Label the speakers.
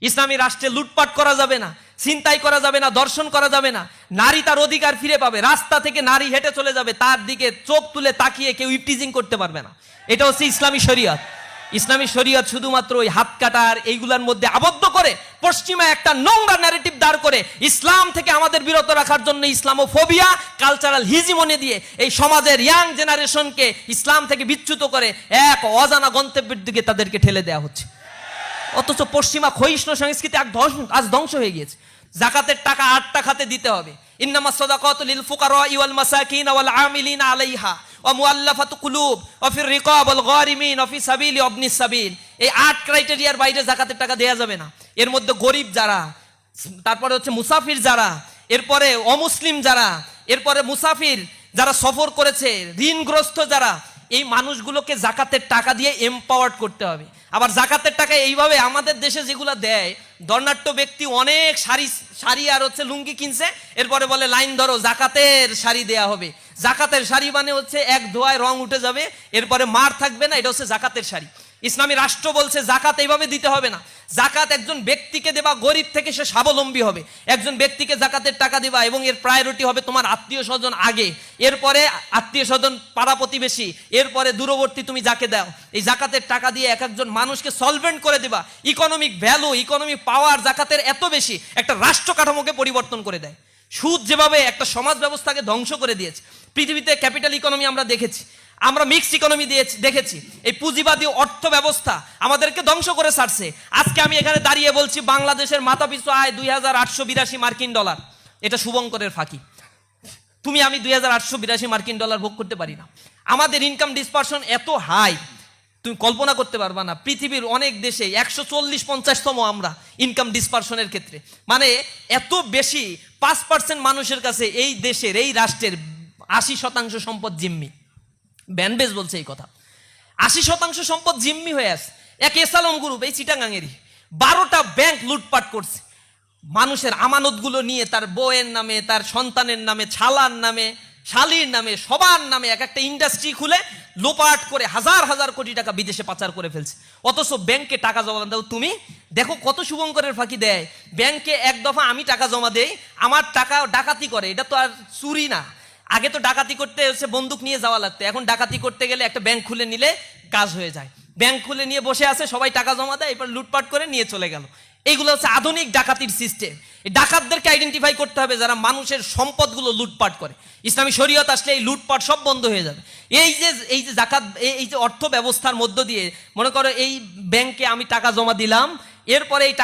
Speaker 1: ইসলামী রাষ্ট্রে লুটপাট করা যাবে না, ছিনতাই করা যাবে না, দর্শন করা যাবে না। নারী তার অধিকার ফিরে পাবে। রাস্তা থেকে নারী হেঁটে চলে যাবে, তার দিকে চোখ তুলে তাকিয়ে কেউ ইপটিজিং করতে পারবে না। এটা হচ্ছে ইসলামী শরীয়ত। ইসলামী শরীয়ত শুধুমাত্র ওই হাত কাটার এইগুলার মধ্যে আবদ্ধ করে পশ্চিমা একটা নোংরা ন্যারেটিভ দাঁড় করে ইসলাম থেকে আমাদের বিরত রাখার জন্য ইসলামোফোবিয়া, কালচারাল হিজিমনি দিয়ে এই সমাজের ইয়াং জেনারেশনকে ইসলাম থেকে বিচ্যুত করে এক অজানা গন্তব্যের দিকে তাদেরকে ঠেলে দেওয়া হচ্ছে। অথচ পশ্চিমা ক্ষয়িষ্ণু সংস্কৃতি আজ ধ্বংস হয়ে গিয়েছে। জাকাতের টাকা 8টা খাতে দিতে হবে। ইন্নামাস সাদাকাতু লিল ফুকারা ওয়াল মাসাকিন ওয়াল আমিলিনা আলাইহা ওয়া মুআল্লাফাতু কুলুব ওয়া ফির রিকাব ওয়াল গারিমিন ওয়া ফি সাবিলি ইবনিস সাবিল। এই 8 ক্রাইটেরিয়ার বাইরে জাকাতের টাকা দেয়া যাবে না। এর মধ্যে গরিব যারা, তারপরে হচ্ছে মুসাফির যারা, এরপরে অমুসলিম যারা, এরপরে মুসাফির যারা সফর করেছে, ঋণগ্রস্ত যারা, এই মানুষগুলোকে জাকাতের টাকা দিয়ে এম্পাওয়ার্ড করতে হবে। আবার জাকাতের টাকা এইভাবে আমাদের দেশে যেগুলো দেয়, ধর্নাঢ্য ব্যক্তি অনেক শাড়ি আর হচ্ছে লুঙ্গি কিনছে, এরপরে বলে লাইন ধরো জাকাতের শাড়ি দেয়া হবে। জাকাতের শাড়ি মানে হচ্ছে এক ধোয়ায় রং উঠে যাবে, এরপরে মার থাকবে না, এটা হচ্ছে জাকাতের শাড়ি। ইসলামী রাষ্ট্র বলছে জাকাত এইভাবে দিতে হবে না। জাকাত একজন ব্যক্তিকে দেবা, গরিব থেকে সে স্বাবলম্বী হবে। একজন ব্যক্তিকে জাকাতের টাকা দিবা এবং এর প্রায়োরিটি হবে তোমার আত্মীয় স্বজন আগে, এরপরে আত্মীয় স্বজন, পাড়া প্রতিবেশী, এরপরে দূরবর্তী তুমি যাকে দাও। এই জাকাতের টাকা দিয়ে এক একজন মানুষকে সলভেন্ট করে দিবা। ইকোনমিক ভ্যালু, ইকোনমিক পাওয়ার জাকাতের এত বেশি, একটা রাষ্ট্র কাঠামোকে পরিবর্তন করে দেয়। সুদ যেভাবে একটা সমাজ ব্যবস্থাকে ধ্বংস করে দিয়েছে, পৃথিবীতে ক্যাপিটাল ইকোনমি আমরা দেখেছি, আমরা মিক্সড ইকোনমি দেখেছি। এই পুঁজিবাদী অর্থ ব্যবস্থা আমাদেরকে ধ্বংস করে ছাড়ছে। আজকে আমি এখানে দাঁড়িয়ে বলছি বাংলাদেশের মাথাপিছু আয় 2882 মার্কিন ডলার। এটা শুভঙ্করের ফাঁকি। তুমি আমি 2882 মার্কিন ডলার ভোগ করতে পারি না। আমাদের ইনকাম ডিসপারশন এত হাই, তুমি কল্পনা করতে পারবা না। পৃথিবীর অনেক দেশে 140-50তম আমরা ইনকাম ডিসপারশনের ক্ষেত্রে। মানে এত বেশি, 5% মানুষের কাছে এই দেশের, এই রাষ্ট্রের 80% সম্পদ জিম্মি। ব্যানবেজ বলছে এই কথা। 80% সম্পদ জিম্মি হয়ে আছে। এক এসালম গ্রুপ, এই চিটাগাঙেরই, 12টা ব্যাংক লুটপাট করছে। মানুষের আমানতগুলো নিয়ে তার বউয়ের নামে, তার সন্তানের নামে, ছালার নামে, শালির নামে, সবার নামে এক একটা ইন্ডাস্ট্রি খুলে লোপাট করে হাজার হাজার কোটি টাকা বিদেশে পাচার করে ফেলছে। অথচ ব্যাংকে টাকা জমা দাও তুমি, দেখো কত শুভঙ্করের ফাঁকি দেয়। ব্যাংকে এক দফা আমি টাকা জমা দেই, আমার টাকা ডাকাতি করে। এটা তো আর চুরি না। আগে তো ডাকাতি করতে হচ্ছে বন্দুক নিয়ে যাওয়া লাগতো, এখন ডাকাতি করতে গেলে একটা ব্যাংক খুলে নিলে কাজ হয়ে যায়। ব্যাংক খুলে নিয়ে বসে আছে, সবাই টাকা জমা দেয়, এরপর লুটপাট করে নিয়ে চলে গেল। এইগুলো হচ্ছে আধুনিক ডাকাতির সিস্টেম। এই ডাকাতদেরকে আইডেন্টিফাই করতে হবে যারা মানুষের সম্পদগুলো লুটপাট করে। ইসলামী শরীয়ত আসলে এই লুটপাট সব বন্ধ হয়ে যাবে। এই যে জাকাত, এই যে অর্থ ব্যবস্থার মধ্য দিয়ে, মনে করো এই ব্যাংকে আমি টাকা জমা দিলাম, এরপরে এই টাকা